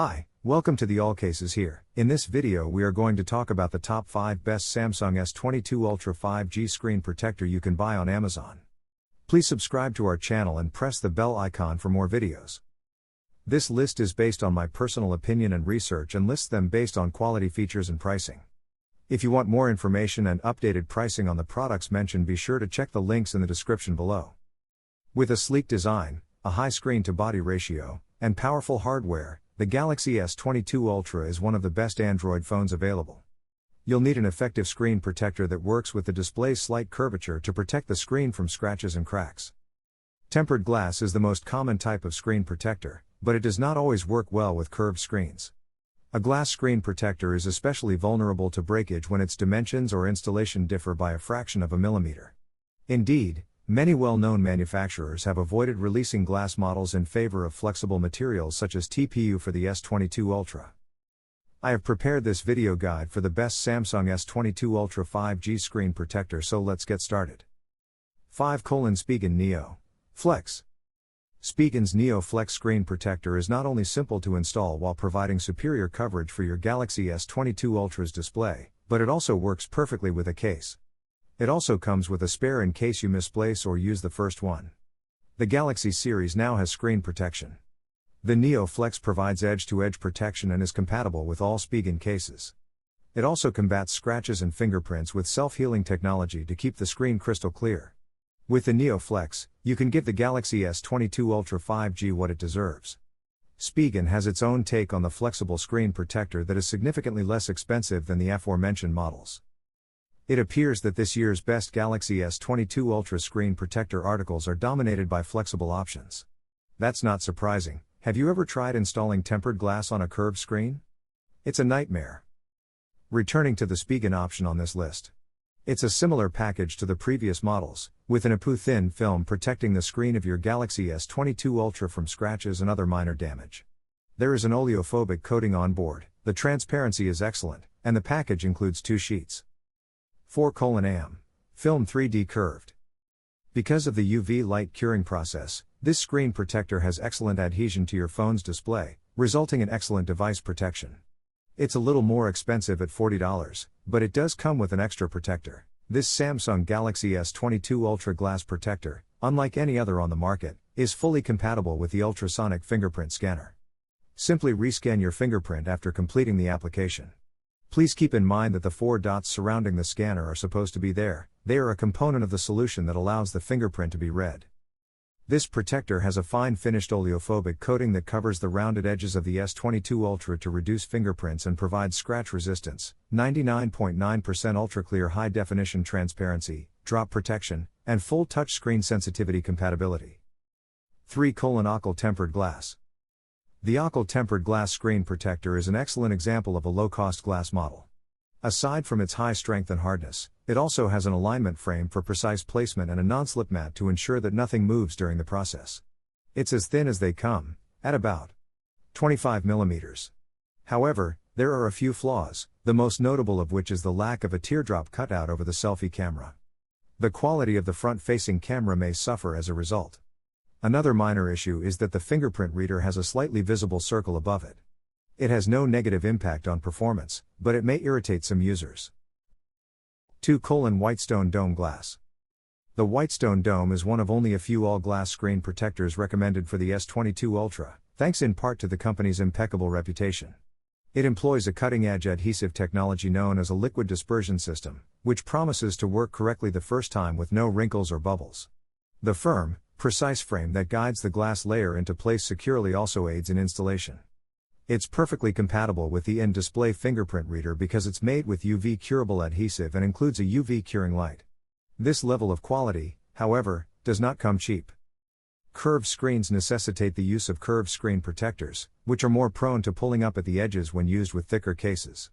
Hi, welcome to the AllCasesHere. In this video we are going to talk about the top 5 best Samsung S22 Ultra 5G screen protector you can buy on Amazon. Please subscribe to our channel and press the bell icon for more videos. This list is based on my personal opinion and research and lists them based on quality, features and pricing. If you want more information and updated pricing on the products mentioned, be sure to check the links in the description below. With a sleek design, a high screen-to-body ratio, and powerful hardware, the Galaxy S22 Ultra is one of the best Android phones available. You'll need an effective screen protector that works with the display's slight curvature to protect the screen from scratches and cracks. Tempered glass is the most common type of screen protector, but it does not always work well with curved screens. A glass screen protector is especially vulnerable to breakage when its dimensions or installation differ by a fraction of a millimeter. Indeed, many well-known manufacturers have avoided releasing glass models in favor of flexible materials such as TPU for the S22 Ultra. I have prepared this video guide for the best Samsung S22 Ultra 5G screen protector, so let's get started. 5. Spigen NeoFlex. Spigen's NeoFlex screen protector is not only simple to install while providing superior coverage for your Galaxy S22 Ultra's display, but it also works perfectly with a case. It also comes with a spare in case you misplace or use the first one. The Galaxy series now has screen protection. The NeoFlex provides edge-to-edge protection and is compatible with all Spigen cases. It also combats scratches and fingerprints with self-healing technology to keep the screen crystal clear. With the NeoFlex, you can give the Galaxy S22 Ultra 5G what it deserves. Spigen has its own take on the flexible screen protector that is significantly less expensive than the aforementioned models. It appears that this year's best Galaxy S22 Ultra screen protector articles are dominated by flexible options. That's not surprising. Have you ever tried installing tempered glass on a curved screen? It's a nightmare. Returning to the Spigen option on this list. It's a similar package to the previous models, with an APU-thin film protecting the screen of your Galaxy S22 Ultra from scratches and other minor damage. There is an oleophobic coating on board, the transparency is excellent, and the package includes 2 sheets. 4. AM. Film 3D curved. Because of the UV light curing process, this screen protector has excellent adhesion to your phone's display, resulting in excellent device protection. It's a little more expensive at $40, but it does come with an extra protector. This Samsung Galaxy S22 Ultra glass protector, unlike any other on the market, is fully compatible with the ultrasonic fingerprint scanner. Simply rescan your fingerprint after completing the application. Please keep in mind that the 4 dots surrounding the scanner are supposed to be there. They are a component of the solution that allows the fingerprint to be read. This protector has a fine finished oleophobic coating that covers the rounded edges of the S22 Ultra to reduce fingerprints and provide scratch resistance, 99.9% ultra clear high definition transparency, drop protection, and full touchscreen sensitivity compatibility. 3. Aqua tempered glass. The Aqua tempered glass screen protector is an excellent example of a low-cost glass model. Aside from its high strength and hardness, it also has an alignment frame for precise placement and a non-slip mat to ensure that nothing moves during the process. It's as thin as they come, at about 25 mm. However, there are a few flaws, the most notable of which is the lack of a teardrop cutout over the selfie camera. The quality of the front-facing camera may suffer as a result. Another minor issue is that the fingerprint reader has a slightly visible circle above it. It has no negative impact on performance, but it may irritate some users. 2. Whitestone dome glass. The Whitestone dome is one of only a few all-glass screen protectors recommended for the S22 Ultra, thanks in part to the company's impeccable reputation. It employs a cutting-edge adhesive technology known as a liquid dispersion system, which promises to work correctly the first time with no wrinkles or bubbles. The firm, precise frame that guides the glass layer into place securely also aids in installation. It's perfectly compatible with the in-display fingerprint reader because it's made with UV curable adhesive and includes a UV curing light. This level of quality, however, does not come cheap. Curved screens necessitate the use of curved screen protectors, which are more prone to pulling up at the edges when used with thicker cases.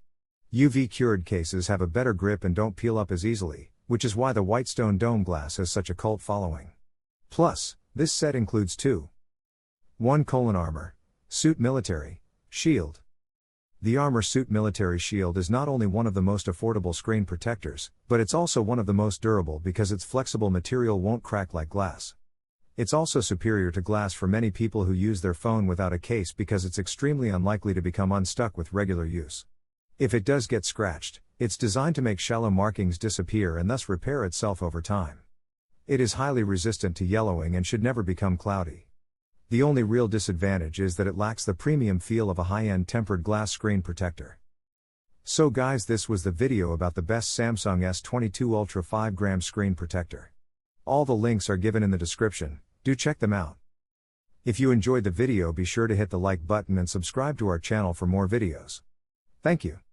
UV cured cases have a better grip and don't peel up as easily, which is why the Whitestone dome glass has such a cult following. Plus, this set includes 2. 1. ArmorSuit Military Shield. The ArmorSuit Military Shield is not only one of the most affordable screen protectors, but it's also one of the most durable because its flexible material won't crack like glass. It's also superior to glass for many people who use their phone without a case because it's extremely unlikely to become unstuck with regular use. If it does get scratched, it's designed to make shallow markings disappear and thus repair itself over time. It is highly resistant to yellowing and should never become cloudy. The only real disadvantage is that it lacks the premium feel of a high-end tempered glass screen protector. So guys, this was the video about the best Samsung S22 Ultra 5 g screen protector. All the links are given in the description, do check them out. If you enjoyed the video, be sure to hit the like button and subscribe to our channel for more videos. Thank you.